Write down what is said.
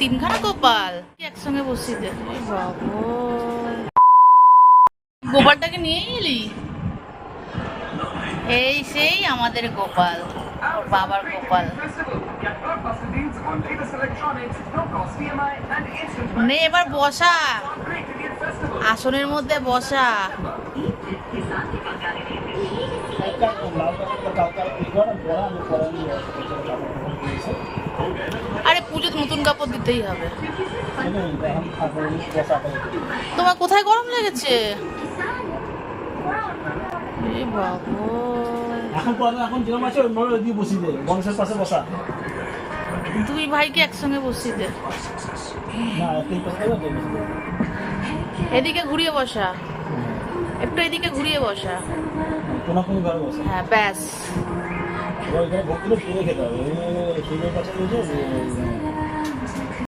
তিনখানা কপাল একসঙ্গে বসি দে। বাবু গোপালটাকে নিয়ে এলি? এই সেই আমাদের গোপাল, ওর বাবার গোপাল। নে এবার বসা, আসনের মধ্যে বসা। আরে পুজো নতুন কাপড় দিতেই হবে। তোমার কোথায় গরম লেগেছে? দুই ভাইকে একসঙ্গে বসিয়ে দে। এদিকে ঘুরিয়ে বসা, একটু এদিকে ঘুরিয়ে বসা। হ্যাঁ ব্যাস।